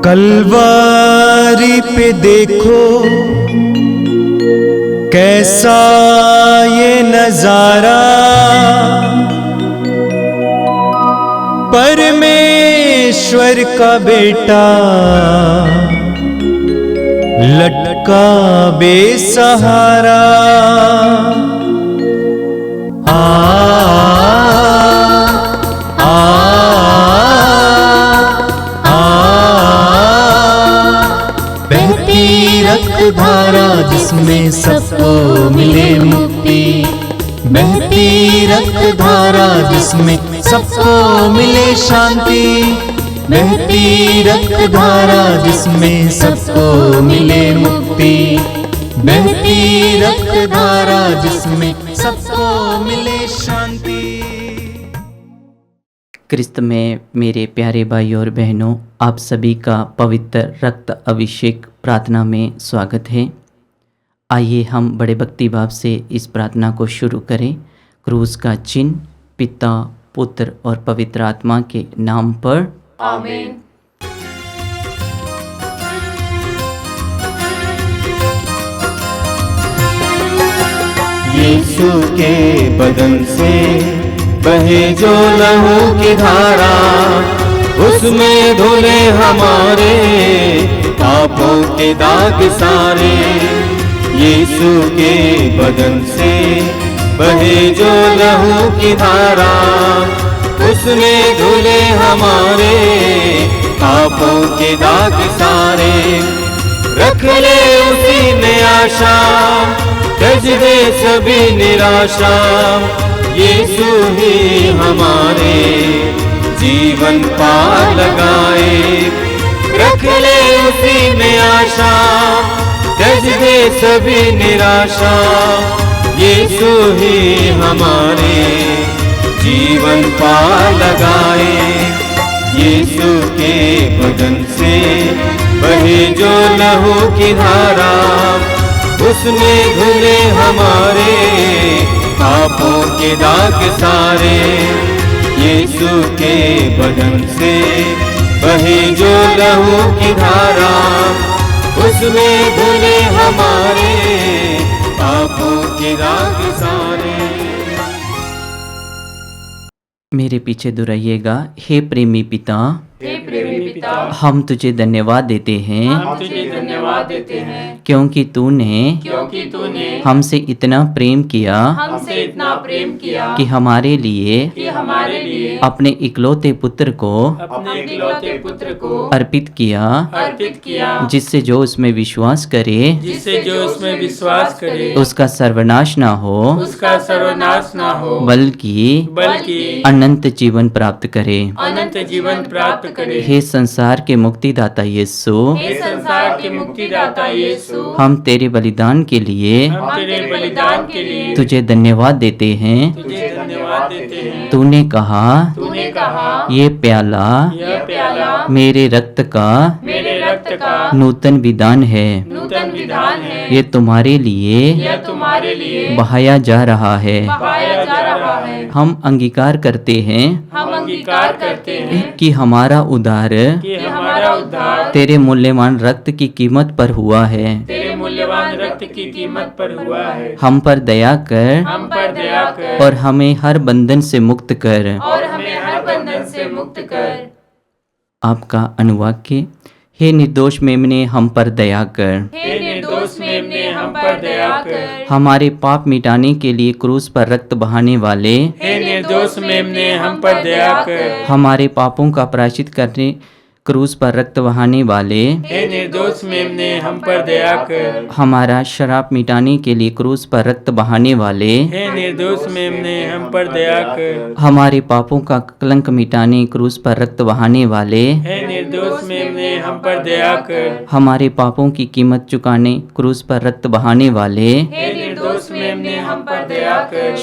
कलवारी पे देखो कैसा ये नजारा, परमेश्वर का बेटा लटका बेसहारा। रक्त धारा जिसमें सबको मिले मुक्ति, बहती रक्त धारा जिसमें सबको मिले शांति, बहती रक्त धारा जिसमें सबको मिले मुक्ति, बहती रक्त धारा जिसमें सबको मिले शांति। क्रिस्त में मेरे प्यारे भाई और बहनों, आप सभी का पवित्र रक्त अभिषेक प्रार्थना में स्वागत है। आइए हम बड़े भक्ति भाव से इस प्रार्थना को शुरू करें। क्रूस का चिन्ह पिता, पुत्र और पवित्र आत्मा के नाम पर आमीन। यीशु के बदन से बहे जो लहू की धारा, उसमें धुले हमारे पापों के दाग सारे। यीशु के बदन से बहे जो लहू की धारा, उसमें धुले हमारे पापों के दाग सारे। रख ले उसी में आशा, त्यज दे सभी निराशा, यीशु ही हमारे जीवन पार लगाए। रख ले उसी में आशा, त्यज दे सभी निराशा, यीशु ही हमारे जीवन पार लगाए। यीशु के बदन से बहे जो लहू की धारा, उसमें धुले हमारे पापों के दाग सारे। यीशु के बदन से बहे जो लहू की धारा, उसमें धुले हमारे पापों के दाग सारे। मेरे पीछे दोहराइएगा। हे प्रेमी पिता, हे प्रेमी पिता, हम तुझे धन्यवाद देते हैं, हम तुझे धन्यवाद देते हैं, क्योंकि तूने हमसे इतना प्रेम किया हमसे इतना प्रेम किया कि हमारे लिए अपने इकलौते पुत्र को अर्पित किया, जिससे जो उसमें विश्वास करे उसका सर्वनाश ना हो, बल्कि अनंत जीवन प्राप्त करे। हे संसार के मुक्तिदाता यीशु, हम तेरे बलिदान के लिए तुझे धन्यवाद देते हैं। तूने कहा ये प्याला मेरे रक्त का नूतन विधान है, ये तुम्हारे लिए बहाया जा रहा है। हम अंगीकार करते हैं कि हमारा उद्धार तेरे मूल्यवान रक्त की कीमत पर हुआ है। हम पर दया कर और हमें हर बंधन से मुक्त कर। आपका अनुवाक्य। हे निर्दोष मेमने हम पर दया कर। हमारे पाप मिटाने के लिए क्रूस पर रक्त बहाने वाले, हे निर्दोष मेमने हम पर दया कर। हमारे पापों का प्रायश्चित करने क्रूस पर रक्त बहाने वाले, हे निर्दोष मेमने हम पर दया कर। हमारा शराब मिटाने के लिए क्रूस पर रक्त बहाने वाले, हे निर्दोष मेमने हम पर दया कर। हमारे पापों का कलंक मिटाने क्रूस पर रक्त बहाने वाले, हे निर्दोष मेमने हम पर दया कर। हमारे पापों की कीमत चुकाने क्रूस पर रक्त बहाने वाले, हे निर्दोष मेमने हम पर दया कर।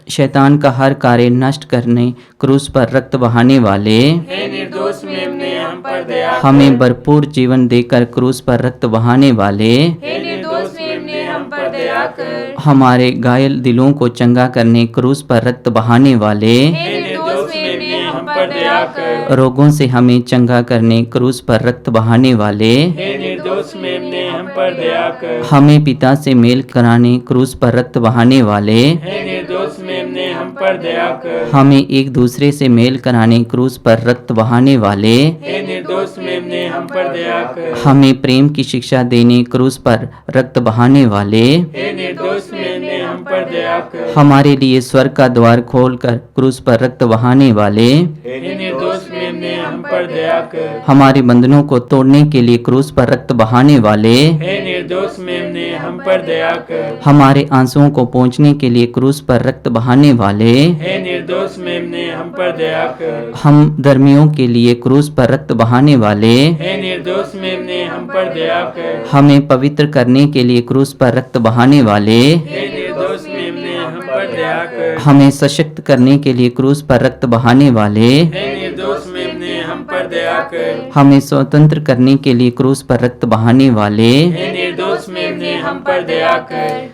शैतान का हर कार्य नष्ट करने क्रूस पर रक्त बहाने वाले, हे निर्दोष मेमने हम पर दया कर। हमें भरपूर जीवन देकर क्रूस पर रक्त बहाने वाले, हे निर्दोष मेमने हम पर दया कर। हमारे घायल दिलों को चंगा करने क्रूस पर रक्त बहाने वाले, हे निर्दोष मेमने हम पर पर दया कर। रोगों से हमें चंगा करने क्रूस पर रक्त बहाने वाले, हे निर्दोष मेमने हम पर दया कर। हमें पिता से मेल कराने क्रूस पर रक्त बहाने वाले, हे निर्दोष मेमने हम पर दया कर। हमें एक दूसरे से मेल कराने क्रूस पर रक्त बहाने वाले, हे निर्दोष मेमने हम पर दया कर। हमें प्रेम की शिक्षा देने क्रूस पर रक्त बहाने वाले, हे निर्दोष मेमने हम पर दया कर। हमारे लिए स्वर्ग का द्वार खोलकर क्रूस पर रक्त बहाने वाले, हे निर्दोष मेमने हम पर दया कर। हमारे बंधनों को तोड़ने के लिए क्रूस पर रक्त बहाने वाले, हे निर्दोष मेमने हम पर दया कर। हमारे आंसुओं को पोंछने के लिए क्रूस पर रक्त बहाने वाले, हे निर्दोष मेमने हम पर दया कर। हम धर्मियों के लिए क्रूस पर रक्त बहाने वाले, हे निर्दोष मेमने हम पर दया कर। हमें पवित्र करने के लिए क्रूस पर रक्त बहाने वाले, हे निर्दोष मेमने हम पर दया कर। हमें सशक्त करने के लिए क्रूस पर रक्त बहाने वाले, हे निर्दोष मेमने हम पर दया कर। हमें स्वतंत्र करने के लिए क्रूस पर रक्त बहाने वाले, हे निर्दोष मेमने हम पर दया कर।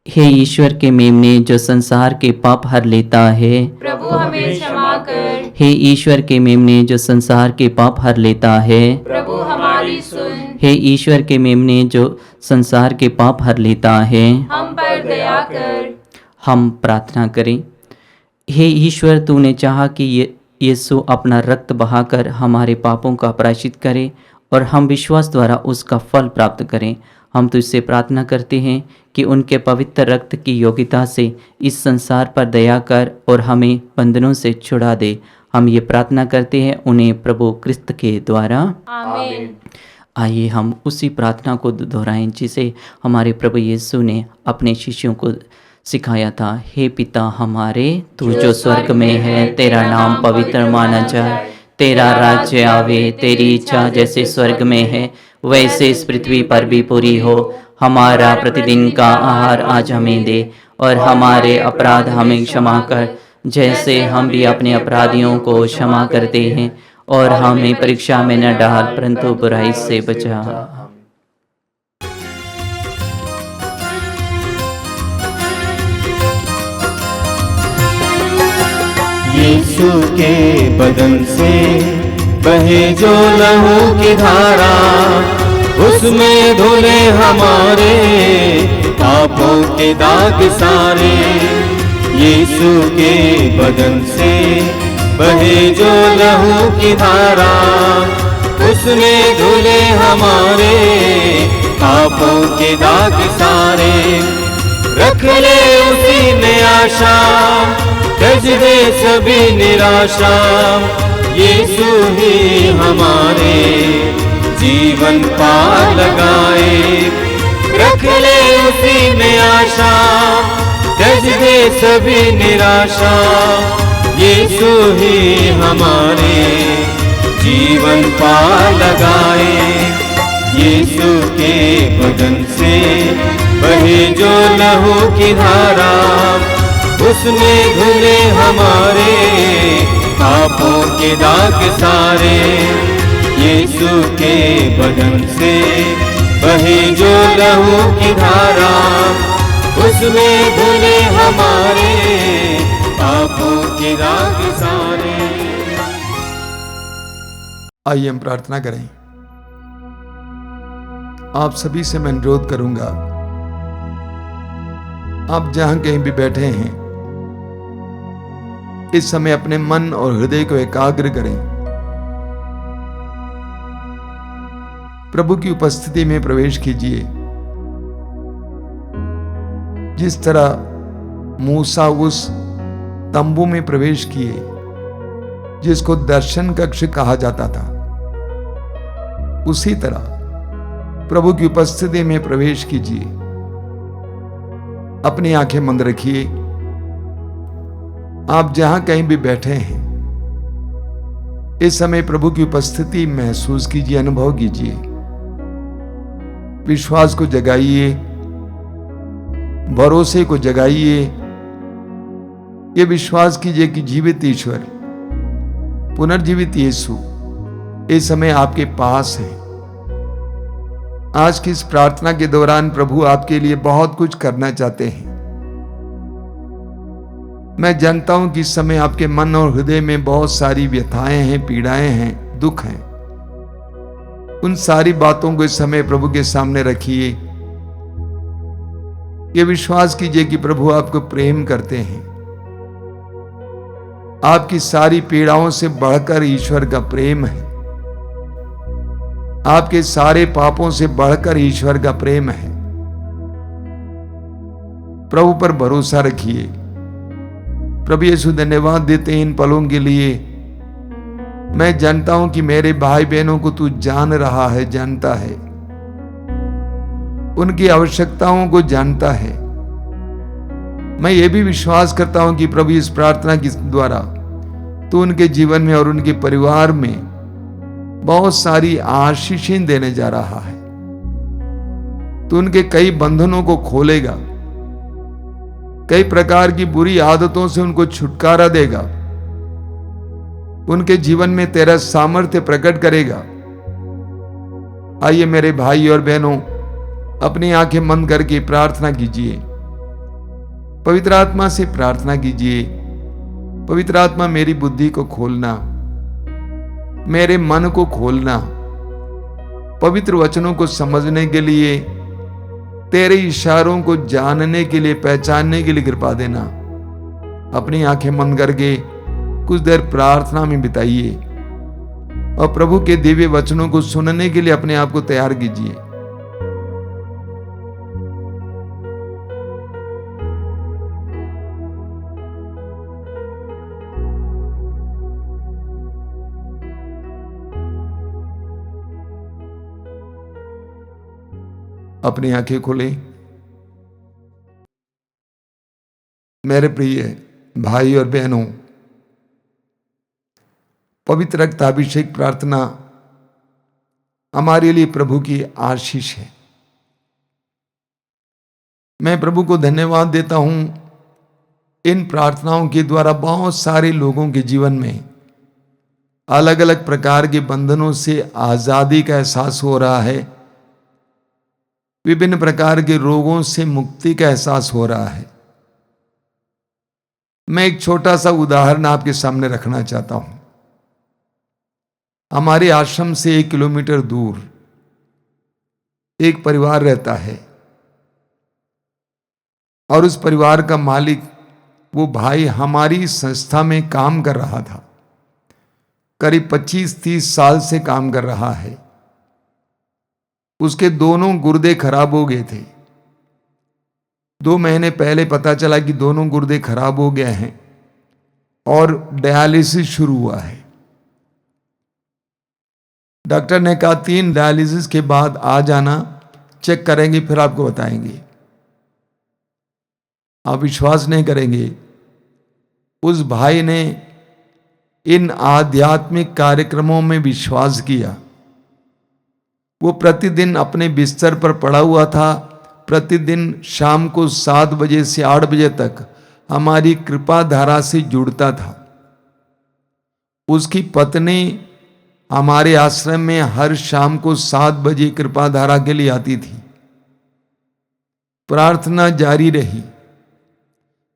हे ईश्वर के मेमने जो संसार के पाप हर लेता है, प्रभु हमें क्षमा कर। हे ईश्वर के मेमने जो संसार के पाप हर लेता है, प्रभु हमारी सुन। हे ईश्वर के मेमने जो संसार के पाप हर लेता है, हम पर दया कर। हम प्रार्थना करें। हे ईश्वर, तूने चाहा कि यीशु अपना रक्त बहाकर हमारे पापों का प्रायश्चित करे और हम विश्वास द्वारा उसका फल प्राप्त करें। हम तुझसे प्रार्थना करते हैं कि उनके पवित्र रक्त की योग्यता से इस संसार पर दया कर और हमें बंधनों से छुड़ा दे। हम ये प्रार्थना करते हैं उन्हें प्रभु क्रिस्त के द्वारा। आमीन। आइए हम उसी प्रार्थना को दोहराएं जिसे हमारे प्रभु यीशु ने अपने शिष्यों को सिखाया था। हे पिता हमारे, तू जो स्वर्ग में है, तेरा नाम पवित्र माना जाए, तेरा राज्य आवे, तेरी इच्छा जैसे स्वर्ग में है वैसे इस पृथ्वी पर भी पूरी हो। हमारा प्रतिदिन का आहार आज हमें दे और हमारे अपराध हमें क्षमा कर जैसे हम भी अपने अपराधियों को क्षमा करते हैं, और हमें परीक्षा में न डाल परंतु बुराई से बचा। यीशु के बदन से बहे जो लहू की धारा, उसमें धुले हमारे पापों के दाग सारे। यीशु के बदन से बहे जो लहू की धारा, उसमें धुले हमारे पापों के दाग सारे। रख ले उसी में आशा, त्यज दे सभी निराशा। यीशु ही हमारे जीवन पार लगाए। रख ले उसी में आशा, त्यज दे सभी निराशा। यीशु ही हमारे जीवन पार लगाए। यीशु के बदन से बहे जो लहू की धारा, उसमें धुले हमारे पापों के दाग सारे। यीशु के बदन से बहे जो लहू की धारा, उसमें धुले हमारे पापों के दाग सारे। आइए हम प्रार्थना करें। आप सभी से मैं अनुरोध करूंगा, आप जहां कहीं भी बैठे हैं, इस समय अपने मन और हृदय को एकाग्र करें। प्रभु की उपस्थिति में प्रवेश कीजिए। जिस तरह मूसा उस तंबू में प्रवेश किए जिसको दर्शन कक्ष कहा जाता था, उसी तरह प्रभु की उपस्थिति में प्रवेश कीजिए। अपनी आंखें बंद रखिए। आप जहां कहीं भी बैठे हैं, इस समय प्रभु की उपस्थिति महसूस कीजिए, अनुभव कीजिए। विश्वास को जगाइए, भरोसे को जगाइए। ये विश्वास कीजिए कि जीवित ईश्वर, पुनर्जीवित यीशु इस समय आपके पास है। आज की इस प्रार्थना के दौरान प्रभु आपके लिए बहुत कुछ करना चाहते हैं। मैं जानता हूं कि इस समय आपके मन और हृदय में बहुत सारी व्यथाएं हैं, पीड़ाएं हैं, दुख हैं। उन सारी बातों को इस समय प्रभु के सामने रखिए। ये विश्वास कीजिए कि प्रभु आपको प्रेम करते हैं। आपकी सारी पीड़ाओं से बढ़कर ईश्वर का प्रेम है। आपके सारे पापों से बढ़कर ईश्वर का प्रेम है। प्रभु पर भरोसा रखिए। प्रभु यीशु धन्यवाद देते हैं इन पलों के लिए। मैं जानता हूं कि मेरे भाई बहनों को तू जान रहा है, जानता है, उनकी आवश्यकताओं को जानता है। मैं ये भी विश्वास करता हूं कि प्रभु इस प्रार्थना के द्वारा तू उनके जीवन में और उनके परिवार में बहुत सारी आशीषें देने जा रहा है। तू उनके कई बंधनों को खोलेगा, कई प्रकार की बुरी आदतों से उनको छुटकारा देगा, उनके जीवन में तेरा सामर्थ्य प्रकट करेगा। आइए मेरे भाई और बहनों, अपनी आंखें बंद करके प्रार्थना कीजिए। पवित्र आत्मा से प्रार्थना कीजिए। पवित्र आत्मा, मेरी बुद्धि को खोलना, मेरे मन को खोलना, पवित्र वचनों को समझने के लिए, तेरे इशारों को जानने के लिए, पहचानने के लिए कृपा देना। अपनी आंखें बंद करके कुछ देर प्रार्थना में बिताइए और प्रभु के दिव्य वचनों को सुनने के लिए अपने आप को तैयार कीजिए। अपनी आंखें खोलें। मेरे प्रिय भाई और बहनों, पवित्र रक्ताभिषेक प्रार्थना हमारे लिए प्रभु की आशीष है। मैं प्रभु को धन्यवाद देता हूं। इन प्रार्थनाओं के द्वारा बहुत सारे लोगों के जीवन में अलग अलग प्रकार के बंधनों से आजादी का एहसास हो रहा है। विभिन्न प्रकार के रोगों से मुक्ति का एहसास हो रहा है। मैं एक छोटा सा उदाहरण आपके सामने रखना चाहता हूं। हमारे आश्रम से 1 किलोमीटर दूर एक परिवार रहता है और उस परिवार का मालिक, वो भाई हमारी संस्था में काम कर रहा था। करीब 25-30 साल से काम कर रहा है। उसके दोनों गुर्दे खराब हो गए थे। 2 महीने पहले पता चला कि दोनों गुर्दे खराब हो गए हैं और डायलिसिस शुरू हुआ है। डॉक्टर ने कहा 3 डायलिसिस के बाद आ जाना, चेक करेंगे, फिर आपको बताएंगे। आप विश्वास नहीं करेंगे, उस भाई ने इन आध्यात्मिक कार्यक्रमों में विश्वास किया। वो प्रतिदिन अपने बिस्तर पर पड़ा हुआ था। प्रतिदिन शाम को 7 बजे से 8 बजे तक हमारी कृपा धारा से जुड़ता था। उसकी पत्नी हमारे आश्रम में हर शाम को 7 बजे कृपा धारा के लिए आती थी। प्रार्थना जारी रही।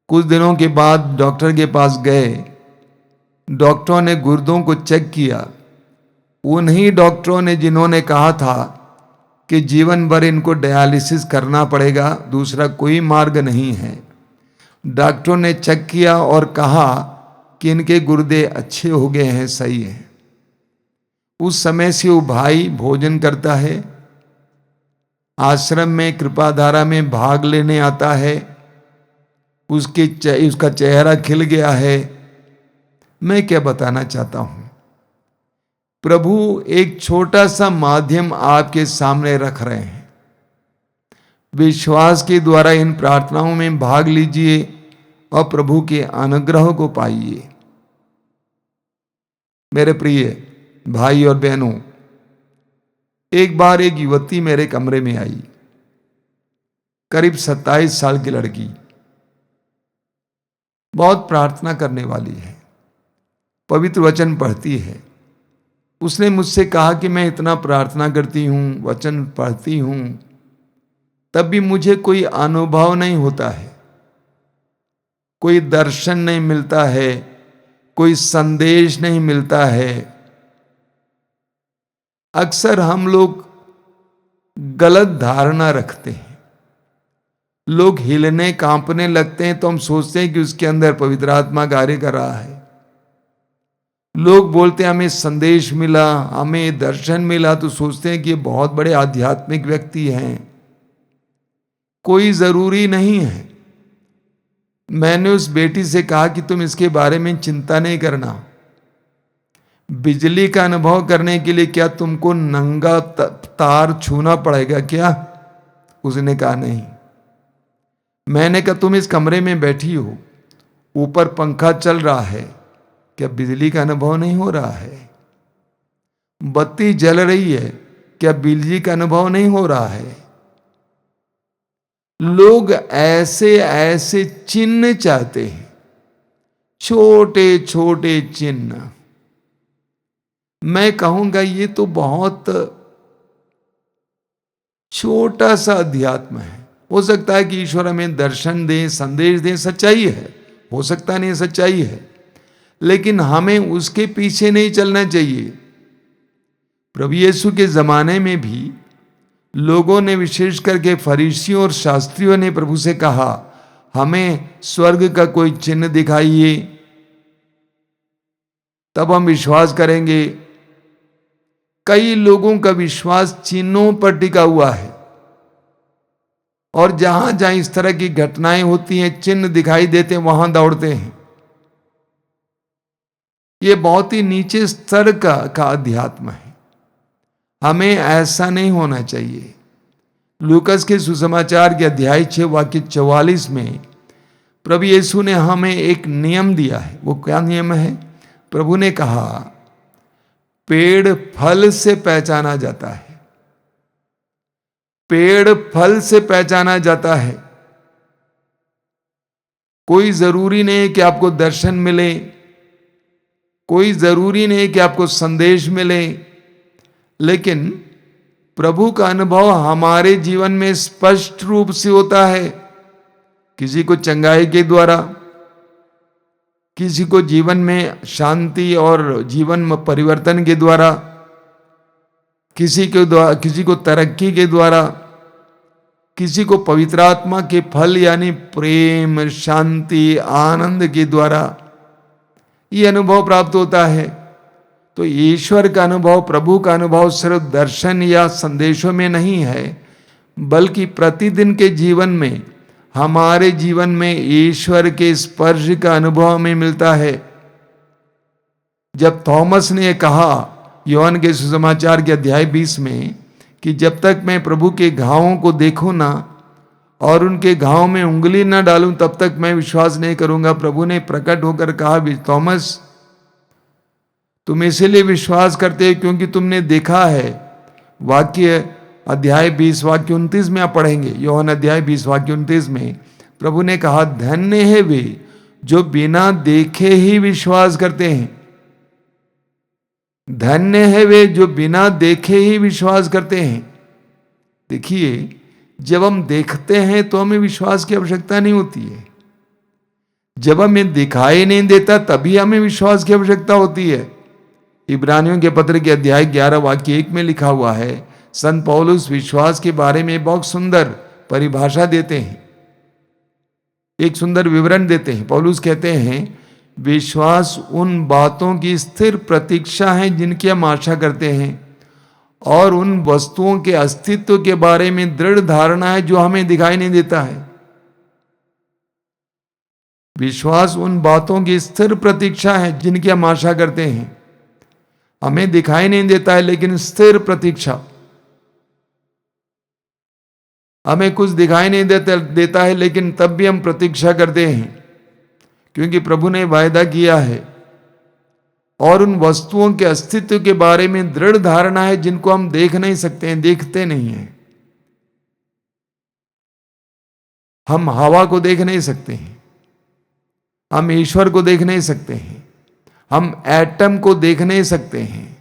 कुछ दिनों के बाद डॉक्टर के पास गए। डॉक्टरों ने गुर्दों को चेक किया। उन्हीं डॉक्टरों ने जिन्होंने कहा था कि जीवन भर इनको डायलिसिस करना पड़ेगा, दूसरा कोई मार्ग नहीं है। डॉक्टरों ने चेक किया और कहा कि इनके गुर्दे अच्छे हो गए हैं, सही है। उस समय से वो भाई भोजन करता है, आश्रम में कृपाधारा में भाग लेने आता है। उसका चेहरा खिल गया है। मैं क्या बताना चाहता हूं, प्रभु एक छोटा सा माध्यम आपके सामने रख रहे हैं। विश्वास के द्वारा इन प्रार्थनाओं में भाग लीजिए और प्रभु के अनुग्रह को पाइए। मेरे प्रिय भाई और बहनों, एक बार एक युवती मेरे कमरे में आई। करीब 27 साल की लड़की, बहुत प्रार्थना करने वाली है, पवित्र वचन पढ़ती है। उसने मुझसे कहा कि मैं इतना प्रार्थना करती हूं, वचन पढ़ती हूं, तब भी मुझे कोई अनुभव नहीं होता है। कोई दर्शन नहीं मिलता है, कोई संदेश नहीं मिलता है। अक्सर हम लोग गलत धारणा रखते हैं। लोग हिलने कांपने लगते हैं तो हम सोचते हैं कि उसके अंदर पवित्र आत्मा कार्य कर रहा है। लोग बोलते हैं हमें संदेश मिला, हमें दर्शन मिला, तो सोचते हैं कि ये बहुत बड़े आध्यात्मिक व्यक्ति हैं। कोई जरूरी नहीं है। मैंने उस बेटी से कहा कि तुम इसके बारे में चिंता नहीं करना। बिजली का अनुभव करने के लिए क्या तुमको नंगा तार छूना पड़ेगा क्या? उसने कहा नहीं। मैंने कहा तुम इस कमरे में बैठी हो, ऊपर पंखा चल रहा है, क्या बिजली का अनुभव नहीं हो रहा है? बत्ती जल रही है, क्या बिजली का अनुभव नहीं हो रहा है? लोग ऐसे ऐसे चिन्ह चाहते हैं, छोटे छोटे चिन्ह। मैं कहूंगा ये तो बहुत छोटा सा अध्यात्म है। हो सकता है कि ईश्वर हमें दर्शन दे, संदेश दे, सच्चाई है, हो सकता नहीं सच्चाई है, लेकिन हमें उसके पीछे नहीं चलना चाहिए। प्रभु यीशु के जमाने में भी लोगों ने, विशेष करके फरीसियों और शास्त्रियों ने प्रभु से कहा हमें स्वर्ग का कोई चिन्ह दिखाइए, तब हम विश्वास करेंगे। कई लोगों का विश्वास चिन्हों पर टिका हुआ है, और जहां जहां इस तरह की घटनाएं होती हैं, चिन्ह दिखाई देते हैं, वहां दौड़ते हैं। ये बहुत ही नीचे स्तर का अध्यात्म है। हमें ऐसा नहीं होना चाहिए। लूकस के सुसमाचार के अध्याय 6 वाक्य 44 में प्रभु यीशु ने हमें एक नियम दिया है। वो क्या नियम है? प्रभु ने कहा पेड़ फल से पहचाना जाता है। पेड़ फल से पहचाना जाता है। कोई जरूरी नहीं है कि आपको दर्शन मिले, कोई जरूरी नहीं है कि आपको संदेश मिले, लेकिन प्रभु का अनुभव हमारे जीवन में स्पष्ट रूप से होता है। किसी को चंगाई के द्वारा, किसी को जीवन में शांति और जीवन में परिवर्तन के द्वारा, किसी को तरक्की के द्वारा, किसी को पवित्र आत्मा के फल यानी प्रेम, शांति, आनंद के द्वारा ये अनुभव प्राप्त होता है। तो ईश्वर का अनुभव, प्रभु का अनुभव सिर्फ दर्शन या संदेशों में नहीं है, बल्कि प्रतिदिन के जीवन में, हमारे जीवन में ईश्वर के स्पर्श का अनुभव हमें मिलता है। जब थॉमस ने कहा यूहन्ना के सुसमाचार के अध्याय 20 में कि जब तक मैं प्रभु के घावों को देखूं ना और उनके घावों में उंगली ना डालूं, तब तक मैं विश्वास नहीं करूंगा। प्रभु ने प्रकट होकर कहा, थॉमस तुम इसलिए विश्वास करते हो क्योंकि तुमने देखा है। वाक्य अध्याय 20 वाक्य 29 में आप पढ़ेंगे, यूहन्ना अध्याय 20 वाक्य 29 में प्रभु ने कहा, धन्य है वे जो बिना देखे ही विश्वास करते हैं। धन्य है वे जो बिना देखे ही विश्वास करते हैं। देखिए, जब हम देखते हैं तो हमें विश्वास की आवश्यकता नहीं होती है। जब हमें दिखाई नहीं देता तभी हमें विश्वास की आवश्यकता होती है। इब्रानियों के पत्र के अध्याय 11 वाक्य 1 में लिखा हुआ है, संत पौलुस विश्वास के बारे में बहुत सुंदर परिभाषा देते हैं, एक सुंदर विवरण देते हैं। पौलुस कहते हैं, विश्वास उन बातों की स्थिर प्रतीक्षा है जिनकी हम आशा करते हैं, और उन वस्तुओं के अस्तित्व के बारे में दृढ़ धारणा है जो हमें दिखाई नहीं देता है। विश्वास उन बातों की स्थिर प्रतीक्षा है जिनकी हम आशा करते हैं। हमें दिखाई नहीं देता है, लेकिन स्थिर प्रतीक्षा। हमें कुछ दिखाई नहीं देता है, लेकिन तब भी हम प्रतीक्षा करते हैं, क्योंकि प्रभु ने वायदा किया है। और उन वस्तुओं के अस्तित्व के बारे में दृढ़ धारणा है जिनको हम देख नहीं सकते हैं, देखते नहीं हैं। हम हवा को देख नहीं सकते हैं, हम ईश्वर को देख नहीं सकते हैं, हम एटम को देख नहीं सकते हैं,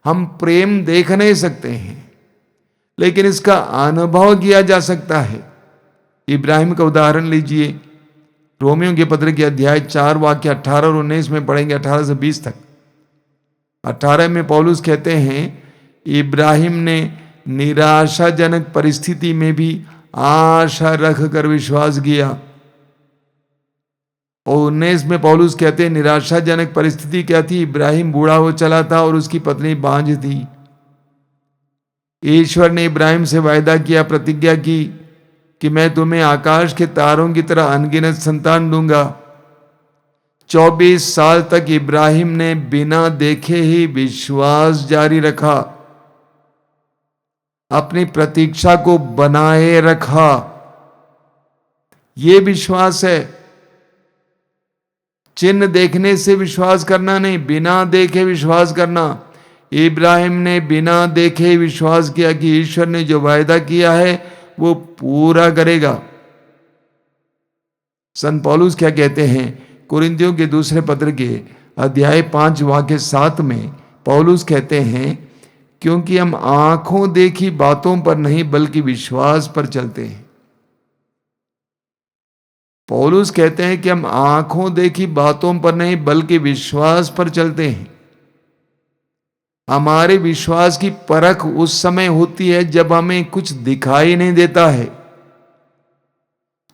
हम प्रेम देख नहीं सकते हैं, लेकिन इसका अनुभव किया जा सकता है। इब्राहिम का उदाहरण लीजिए, रोमियो के पत्र के अध्याय 4 वाक्य 18 और 19 में पढ़ेंगे, 18 से 20 तक। 18 में पौलुस कहते हैं, इब्राहिम ने निराशाजनक परिस्थिति में भी आशा रख कर विश्वास किया। और 19 में पौलुस कहते हैं, निराशाजनक परिस्थिति क्या थी? इब्राहिम बूढ़ा हो चला था और उसकी पत्नी बांझ थी। ईश्वर ने इब्राहिम से वायदा किया, प्रतिज्ञा की कि मैं तुम्हें आकाश के तारों की तरह अनगिनत संतान दूंगा। 24 साल तक इब्राहिम ने बिना देखे ही विश्वास जारी रखा, अपनी प्रतीक्षा को बनाए रखा। यह विश्वास है। चिन्ह देखने से विश्वास करना नहीं, बिना देखे विश्वास करना। इब्राहिम ने बिना देखे विश्वास किया कि ईश्वर ने जो वायदा किया है वो पूरा करेगा। संत पौलुस क्या कहते हैं? कुरिन्थियों के दूसरे पत्र के अध्याय 5 वाक्य 7 में पौलुस कहते हैं, क्योंकि हम आंखों देखी बातों पर नहीं बल्कि विश्वास पर चलते हैं। पौलुस कहते हैं कि हम आंखों देखी बातों पर नहीं बल्कि विश्वास पर चलते हैं। हमारे विश्वास की परख उस समय होती है जब हमें कुछ दिखाई नहीं देता है।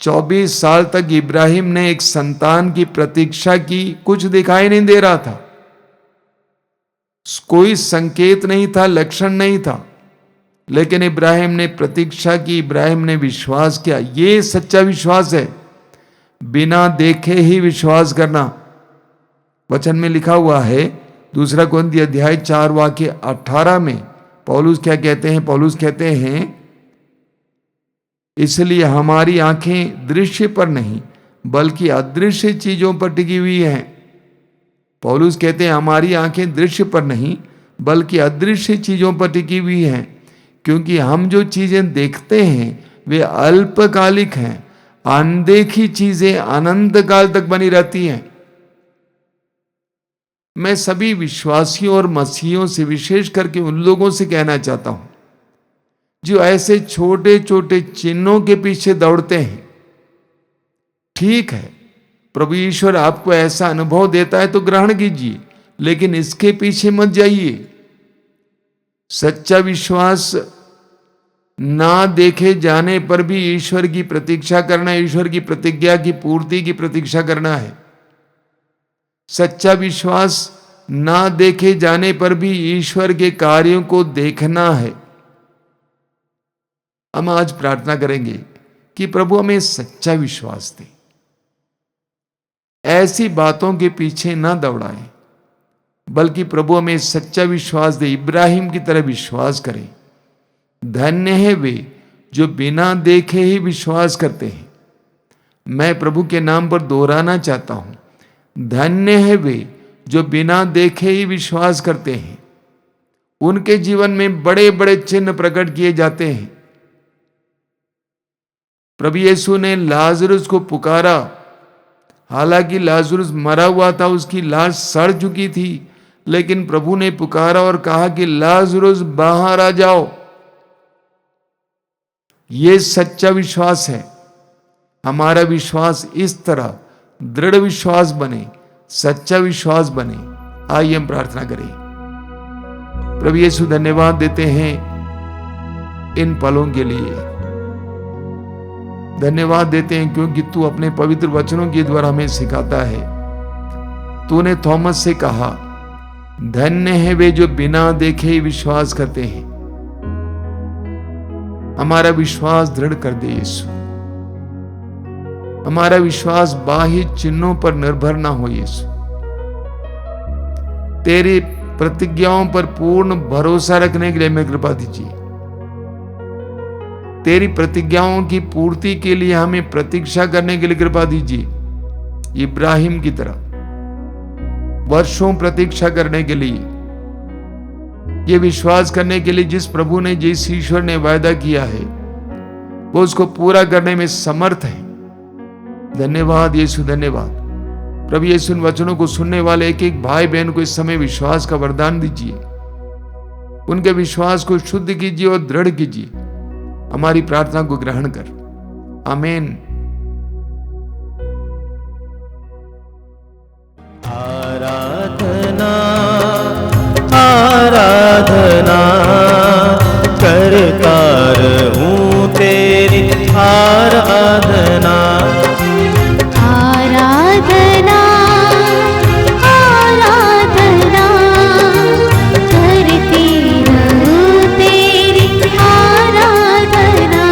24 साल तक इब्राहिम ने एक संतान की प्रतीक्षा की, कुछ दिखाई नहीं दे रहा था, कोई संकेत नहीं था, लक्षण नहीं था, लेकिन इब्राहिम ने प्रतीक्षा की, इब्राहिम ने विश्वास किया। यह सच्चा विश्वास है, बिना देखे ही विश्वास करना। वचन में लिखा हुआ है, 2 कोरिन्थियों अध्याय 4 वाक्य 18 में पौलुस क्या कहते हैं? पौलुस कहते हैं, इसलिए हमारी आंखें दृश्य पर नहीं बल्कि अदृश्य चीजों पर टिकी हुई हैं। पौलुस कहते हैं, हमारी आंखें दृश्य पर नहीं बल्कि अदृश्य चीजों पर टिकी हुई हैं, क्योंकि हम जो चीजें देखते हैं वे अल्पकालिक हैं, अनदेखी चीजें अनंत काल तक बनी रहती हैं। मैं सभी विश्वासियों और मसीहियों से, विशेष करके उन लोगों से कहना चाहता हूं जो ऐसे छोटे छोटे चिन्हों के पीछे दौड़ते हैं। ठीक है, प्रभु ईश्वर आपको ऐसा अनुभव देता है तो ग्रहण कीजिए, लेकिन इसके पीछे मत जाइए। सच्चा विश्वास ना देखे जाने पर भी ईश्वर की प्रतीक्षा करना, ईश्वर की प्रतिज्ञा की पूर्ति की प्रतीक्षा करना है। सच्चा विश्वास ना देखे जाने पर भी ईश्वर के कार्यों को देखना है। हम आज प्रार्थना करेंगे कि प्रभु हमें सच्चा विश्वास दे, ऐसी बातों के पीछे ना दौड़ाएं, बल्कि प्रभु हमें सच्चा विश्वास दे, इब्राहिम की तरह विश्वास करें। धन्य है वे जो बिना देखे ही विश्वास करते हैं। मैं प्रभु के नाम पर दोहराना चाहता हूं, धन्य है वे जो बिना देखे ही विश्वास करते हैं। उनके जीवन में बड़े बड़े चिन्ह प्रकट किए जाते हैं। प्रभु यीशु ने लाजरुस को पुकारा, हालांकि लाजरुस मरा हुआ था, उसकी लाश सड़ चुकी थी, लेकिन प्रभु ने पुकारा और कहा कि लाजरुस बाहर आ जाओ। यह सच्चा विश्वास है। हमारा विश्वास इस तरह दृढ़ विश्वास बने, सच्चा विश्वास बने। आइए हम प्रार्थना करें। प्रभु यीशु धन्यवाद देते हैं इन पलों के लिए, धन्यवाद देते हैं क्योंकि तू अपने पवित्र वचनों के द्वारा हमें सिखाता है। तूने थॉमस से कहा, धन्य है वे जो बिना देखे ही विश्वास करते हैं। हमारा विश्वास दृढ़ कर दे यीशु। हमारा विश्वास बाह्य चिन्हों पर निर्भर ना हो यीशु। तेरी प्रतिज्ञाओं पर पूर्ण भरोसा रखने के लिए हमें कृपा दीजिए। तेरी प्रतिज्ञाओं की पूर्ति के लिए हमें प्रतीक्षा करने के लिए कृपा दीजिए। इब्राहिम की तरह वर्षों प्रतीक्षा करने के लिए, ये विश्वास करने के लिए जिस प्रभु ने, जिस ईश्वर ने वायदा किया है वो उसको पूरा करने में समर्थ है। धन्यवाद यीशु, धन्यवाद। प्रभु यीशु इन वचनों को सुनने वाले एक एक भाई बहन को इस समय विश्वास का वरदान दीजिए। उनके विश्वास को शुद्ध कीजिए और दृढ़ कीजिए। हमारी प्रार्थना को ग्रहण कर, आमीन। आराधना करता रहूं तेरी आराधना। आराधना आराधना करती रहूं तेरी आराधना।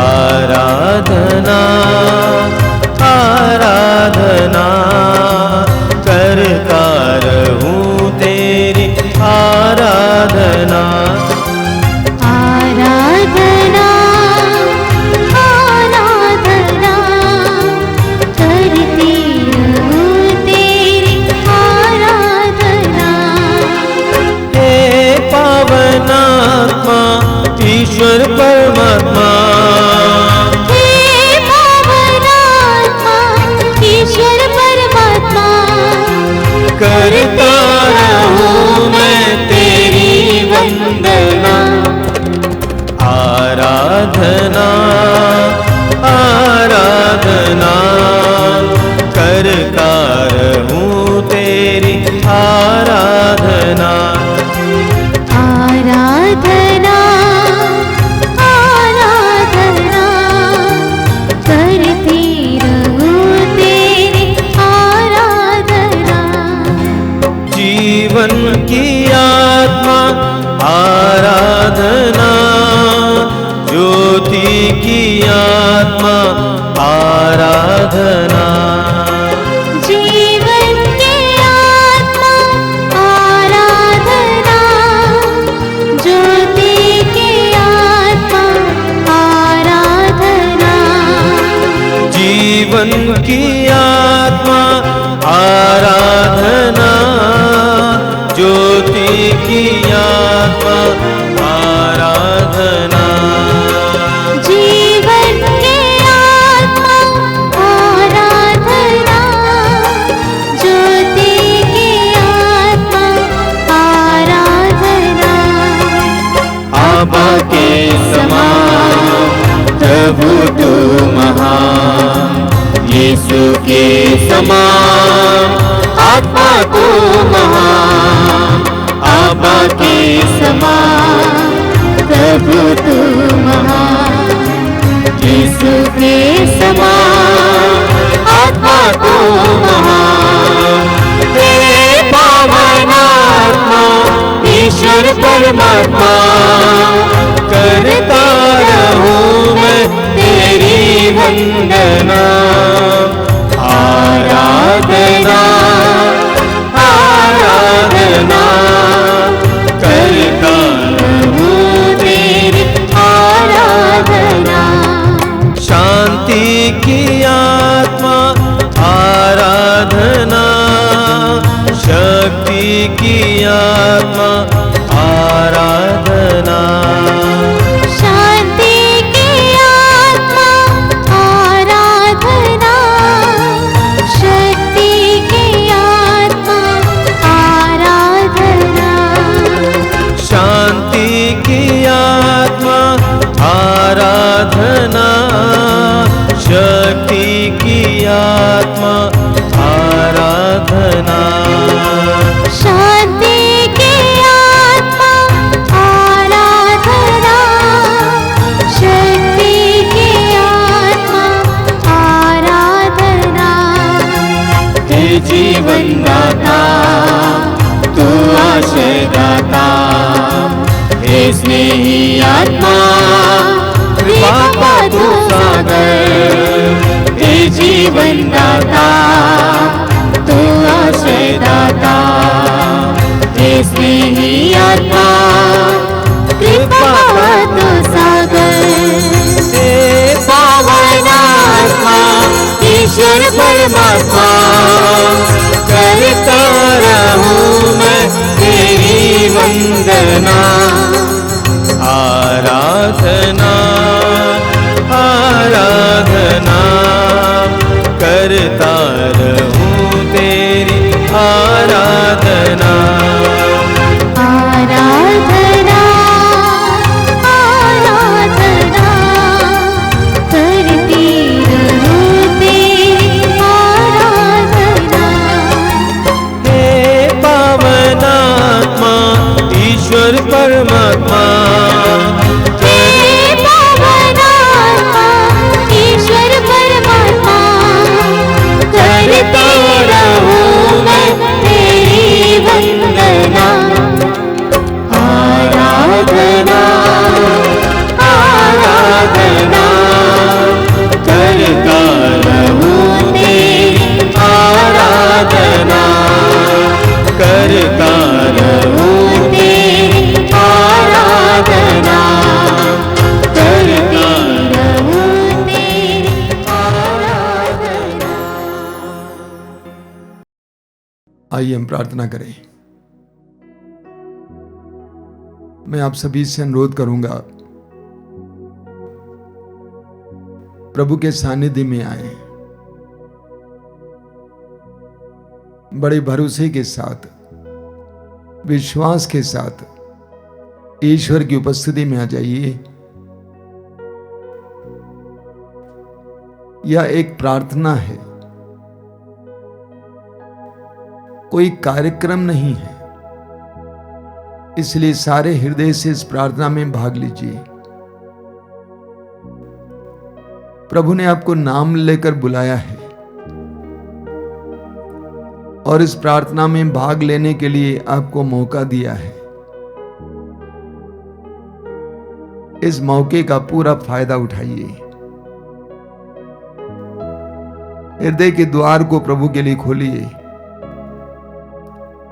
आराधना आराधना करता रहूं तेरी आराधना। आराधना आराधना करती रहूं तेरी आराधना। हे पावनात्मा ईश्वर परमात्मा, हे पावनात्मा ईश्वर परमात्मा, करता रहूं मैं तेरी वंदना। आराधना आराधना करता रहूं तेरी आराधना। आराधना आराधना करती रहूं तेरी आराधना। जीवन की आत्मा आराधना, ज्योति की आत्मा आराधना। जीवन की आत्मा आराधना, ज्योति की आत्मा आराधना। जीवन की आत्मा आराधना, ज्योति की आत्मा आराधना। जीवन की आत्मा आराधना, ज्योति की आत्मा आराधना। आबा के समान प्रभु तू महान, यीशु के समान आत्मा तू महान। आबा के समान प्रभु तू महान, यीशु के समान आत्मा तू महान। हे पावन आत्मा ईश्वर परमात्मा, करता रहूं मैं तेरी वंदना। आराधना आराधना करता रहूं तेरी आराधना। शांति की आत्मा आराधना, शक्ति की आत्मा आराधना। शांति की आत्मा आराधना, शक्ति की आत्मा आराधना। शांति की आत्मा आराधना, शक्ति की आत्मा आराधना। शांति की आत्मा आराधना, शक्ति की आत्मा आराधना। हे जीवन दाता तू आशय दाता, हे स्नेही आत्मा कृपा का तू सागर। हे जीवन दाता तू आशय दाता, हे स्नेही आत्मा कृपा का तू सागर। हे पावन आत्मा ईश्वर परमात्मा, करता रहूं मैं तेरी वंदना। आराधना आराधना करता रहूं तेरी आराधना। आराधना आराधना करती रहूं तेरी आराधना। हे पावन आत्मा ईश्वर परमात्मा हे पावनात्मा ईश्वर परमात्मा करती रहूं मैं तेरी वंदना आराधना आराधना करता रहूं तेरी आराधना करता रहूं तेरी आराधना करती रहूं तेरी आराधना। आइए हम प्रार्थना करें। मैं आप सभी से अनुरोध करूंगा, प्रभु के सानिध्य में आए, बड़े भरोसे के साथ, विश्वास के साथ ईश्वर की उपस्थिति में आ जाइए। यह एक प्रार्थना है, कोई कार्यक्रम नहीं है, इसलिए सारे हृदय से इस प्रार्थना में भाग लीजिए। प्रभु ने आपको नाम लेकर बुलाया है और इस प्रार्थना में भाग लेने के लिए आपको मौका दिया है। इस मौके का पूरा फायदा उठाइए। हृदय के द्वार को प्रभु के लिए खोलिए।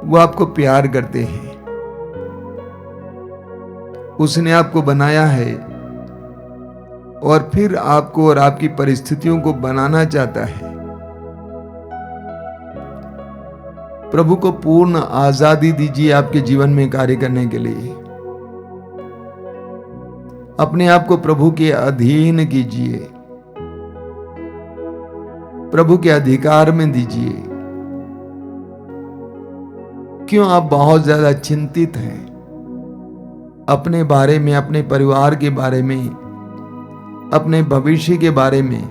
वो आपको प्यार करते हैं, उसने आपको बनाया है और फिर आपको और आपकी परिस्थितियों को बनाना चाहता है। प्रभु को पूर्ण आजादी दीजिए आपके जीवन में कार्य करने के लिए। अपने आप को प्रभु के अधीन कीजिए, प्रभु के अधिकार में दीजिए। क्यों आप बहुत ज्यादा चिंतित हैं अपने बारे में, अपने परिवार के बारे में, अपने भविष्य के बारे में?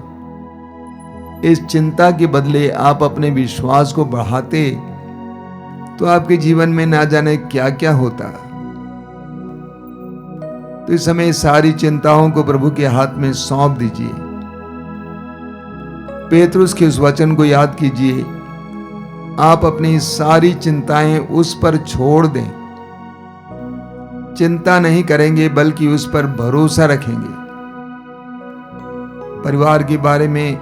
इस चिंता के बदले आप अपने विश्वास को बढ़ाते तो आपके जीवन में ना जाने क्या क्या होता। तो इस समय सारी चिंताओं को प्रभु के हाथ में सौंप दीजिए। पेतरुस के उस वचन को याद कीजिए, आप अपनी सारी चिंताएं उस पर छोड़ दें। चिंता नहीं करेंगे बल्कि उस पर भरोसा रखेंगे। परिवार के बारे में,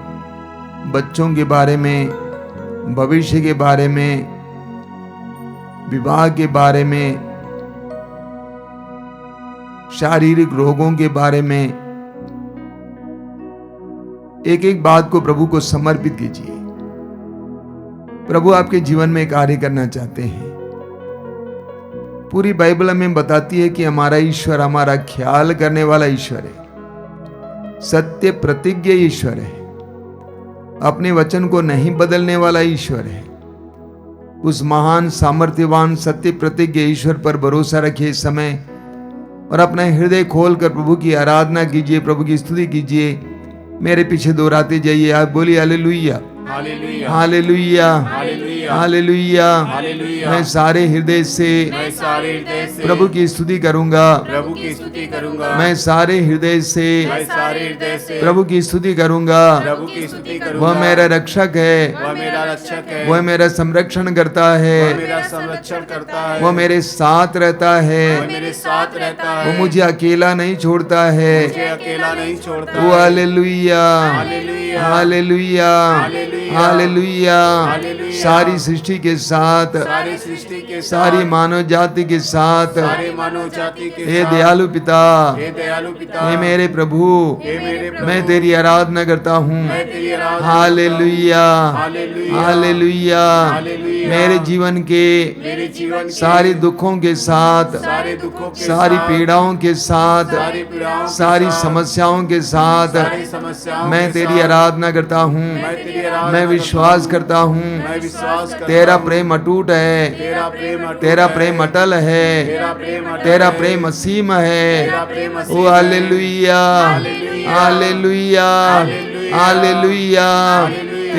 बच्चों के बारे में, भविष्य के बारे में, विवाह के बारे में, शारीरिक रोगों के बारे में, एक एक बात को प्रभु को समर्पित कीजिए। प्रभु आपके जीवन में कार्य करना चाहते हैं। पूरी बाइबल हमें बताती है कि हमारा ईश्वर हमारा ख्याल करने वाला ईश्वर है, सत्य प्रतिज्ञ ईश्वर है, अपने वचन को नहीं बदलने वाला ईश्वर है। उस महान सामर्थ्यवान सत्य प्रतिज्ञ ईश्वर पर भरोसा रखिए इस समय और अपना हृदय खोलकर प्रभु की आराधना कीजिए, प्रभु की स्तुति कीजिए। मेरे पीछे दोहराते जाइए, आप बोलिए hallelujah hallelujah hallelujah hallelujah hallelujah. Hallelujah. मैं सारे हृदय से मैं सारे हृदय से प्रभु की स्तुति करूंगा। प्रभु की स्तुति करूंगा। मैं सारे हृदय से मैं सारे हृदय से प्रभु की स्तुति करूंगा। प्रभु की स्तुति करूंगा। वह मेरा रक्षक है, वह मेरा रक्षक है, वह मेरा संरक्षण करता वह है, मेरा संरक्षण करता है, वह मेरे साथ रहता वह है, मेरे साथ रहता है, वो मुझे अकेला नहीं छोड़ता है। मुझे अकेला नहीं छोड़ता वो है। Hallelujah hallelujah hallelujah hallelujah hallelujah. Hallelujah. सारी सृष्टि के साथ, सारी सृष्टि के सारी साथ, मानव जाति के साथ, सारे मानव जाति के हे साथ, दयालु पिता, हे दयालु पिता, हे मेरे प्रभु, हे मेरे प्रभु, मैं तेरी आराधना करता हूँ। मैं तेरी आराधना हालेलुया हालेलुया हालेलुया। हालेलुया। मेरे जीवन के मेरे जीवन के सारे दुखों के साथ, सारे दुखों के सारी साथ, पीड़ाओं के साथ, सारी पीड़ाओं के सारी साथ, समस्याओं के साथ सारी समस्याओं मैं के तेरी साथ, आराधना करता हूँ। मैं तेरी आराधना मैं विश्वास करता करता हूँ। हूँ मैं विश्वास करता तेरा हूँ। प्रेम अटूट है, तेरा प्रेम अटूट तेरा है। प्रेम अटल है, तेरा प्रेम अटूट तेरा है। प्रेम असीम है। तेरा प्रेम असीम ओ है। Hallelujah hallelujah hallelujah hallelujah hallelujah. Hallelujah.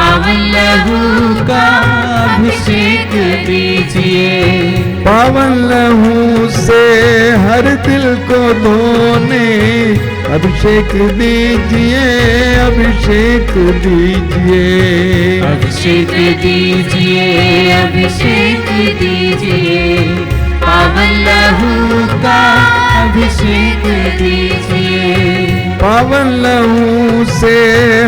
पावन लहू का अभिषेक दीजिए। पावन लहू से हर दिल को धोने अभिषेक दीजिए, अभिषेक दीजिए। अभिषेक दीजिए, अभिषेक दीजिए। पावन लहू का अभिषेक दीजिए। पावन लहू से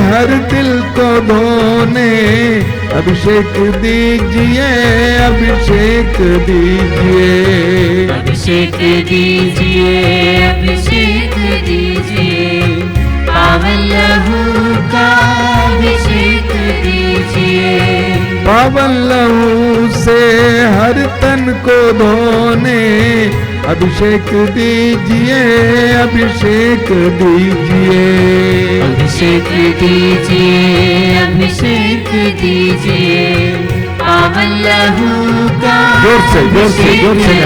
हर दिल को धोने अभिषेक दीजिए, अभिषेक दीजिए। अभिषेक दीजिए, अभिषेक दीजिए। पावन लहू का अभिषेक दीजिए। पावन लहू से हर तन को धोने अभिषेक दीजिए, अभिषेक दीजिए। अभिषेक दीजिए, अभिषेक दीजिए। पावन लहू का जोर से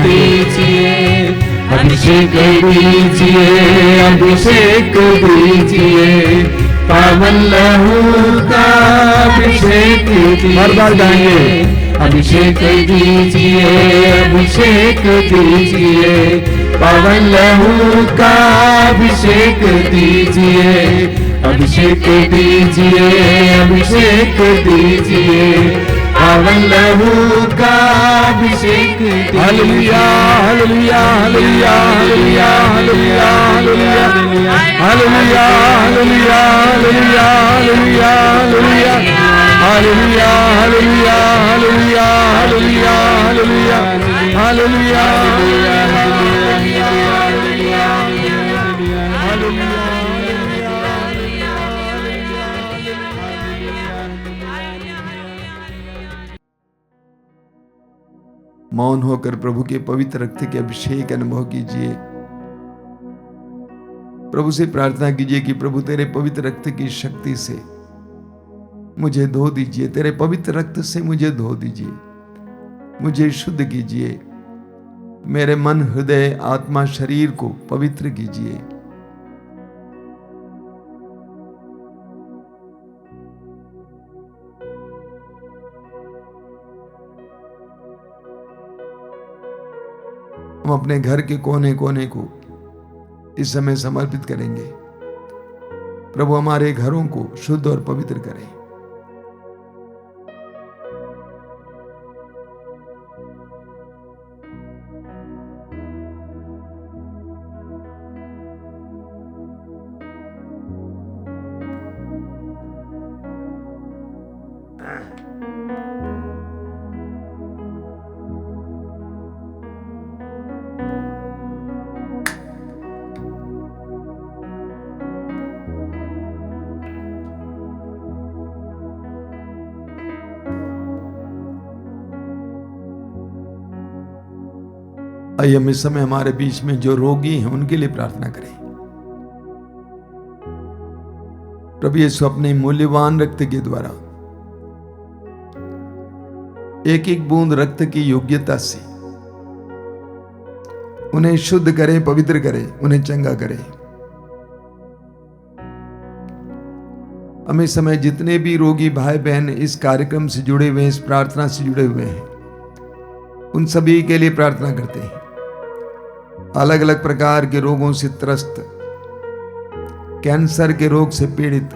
दीजिए। अभिषेक दीजिए, अभिषेक दीजिए। पावन लहू का अभिषेक दीजिए। अभिषेक दीजिए, अभिषेक दीजिए। पावन लहू का अभिषेक दीजिए। अभिषेक दीजिए, अभिषेक दीजिए। पावन लहू का अभिषेक दीजिए। Hallelujah, hallelujah, hallelujah, hallelujah, hallelujah, hallelujah, hallelujah, hallelujah, hallelujah, hallelujah, hallelujah, hallelujah, hallelujah, hallelujah, hallelujah, hallelujah, मौन होकर प्रभु के पवित्र रक्त के अभिषेक अनुभव कीजिए। प्रभु से प्रार्थना कीजिए कि प्रभु तेरे पवित्र रक्त की शक्ति से मुझे धो दीजिए, तेरे पवित्र रक्त से मुझे धो दीजिए, मुझे शुद्ध कीजिए, मेरे मन, हृदय, आत्मा, शरीर को पवित्र कीजिए। हम अपने घर के कोने कोने को इस समय समर्पित करेंगे। प्रभु हमारे घरों को शुद्ध और पवित्र करें। आइए हम इस समय हमारे बीच में जो रोगी हैं उनके लिए प्रार्थना करें। प्रभु यीशु अपने मूल्यवान रक्त के द्वारा एक एक बूंद रक्त की योग्यता से उन्हें शुद्ध करें, पवित्र करें, उन्हें चंगा करें। हम इस समय जितने भी रोगी भाई बहन इस कार्यक्रम से जुड़े हुए हैं, इस प्रार्थना से जुड़े हुए हैं, उन सभी के लिए प्रार्थना करते हैं। अलग अलग प्रकार के रोगों से त्रस्त, कैंसर के रोग से पीड़ित,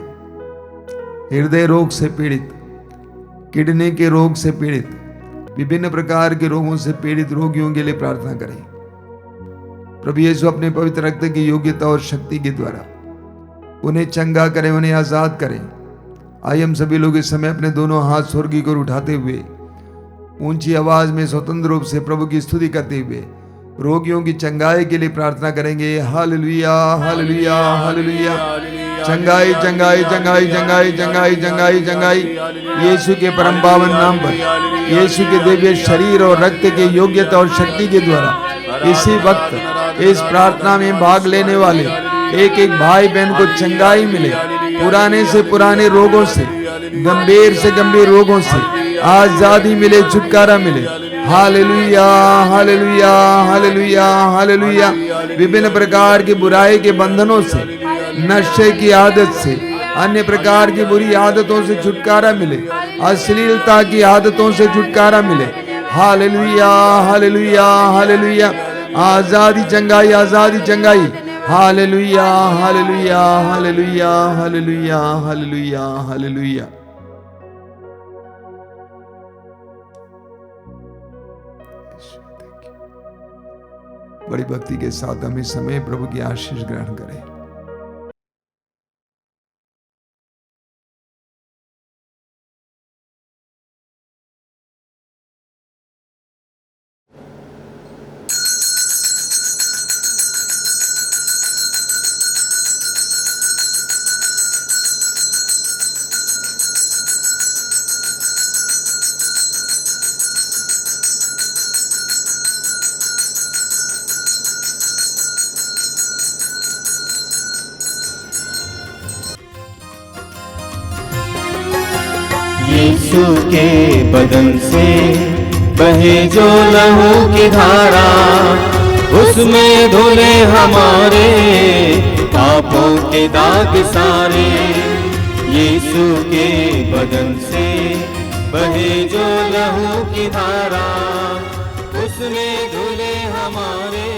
हृदय रोग से पीड़ित, किडनी के रोग से पीड़ित, विभिन्न प्रकार के रोगों से पीड़ित रोगियों के लिए प्रार्थना करें। प्रभु यीशु अपने पवित्र रक्त की योग्यता और शक्ति के द्वारा उन्हें चंगा करें, उन्हें आजाद करें। आइए हम सभी लोग इस समय अपने दोनों हाथ स्वर्ग की ओर उठाते हुए ऊंची आवाज में स्वतंत्र रूप से प्रभु की स्तुति करते हुए रोगियों की चंगाई के लिए प्रार्थना करेंगे। Hallelujah, hallelujah, hallelujah. चंगाई, चंगाई, चंगाई, चंगाई, चंगाई, चंगाई, चंगाई यीशु के परम पावन नाम पर, यीशु के दिव्य शरीर और रक्त के योग्यता और शक्ति के द्वारा इसी वक्त इस प्रार्थना में भाग लेने वाले एक एक भाई बहन को चंगाई मिले। पुराने से पुराने रोगों से, गंभीर से गंभीर रोगों से आजादी मिले, छुटकारा मिले। Hallelujah, hallelujah, hallelujah, hallelujah. विभिन्न प्रकार की बुराई के बंधनों से, नशे की आदत से अन्य प्रकार की बुरी आदतों से छुटकारा मिले, अश्लीलता की आदतों से छुटकारा मिले। Hallelujah hallelujah hallelujah. आजादी चंगाई, आजादी चंगाई। Hallelujah hallelujah hallelujah hallelujah hallelujah hallelujah. बड़ी भक्ति के साथ हम इस समय प्रभु की आशीष ग्रहण करें। यीशु के बदन से बहे जो लहू की धारा, उसमें धुले हमारे पापों के दाग सारे। यीशु के बदन से बहे जो लहू की धारा, उसमें धुले हमारे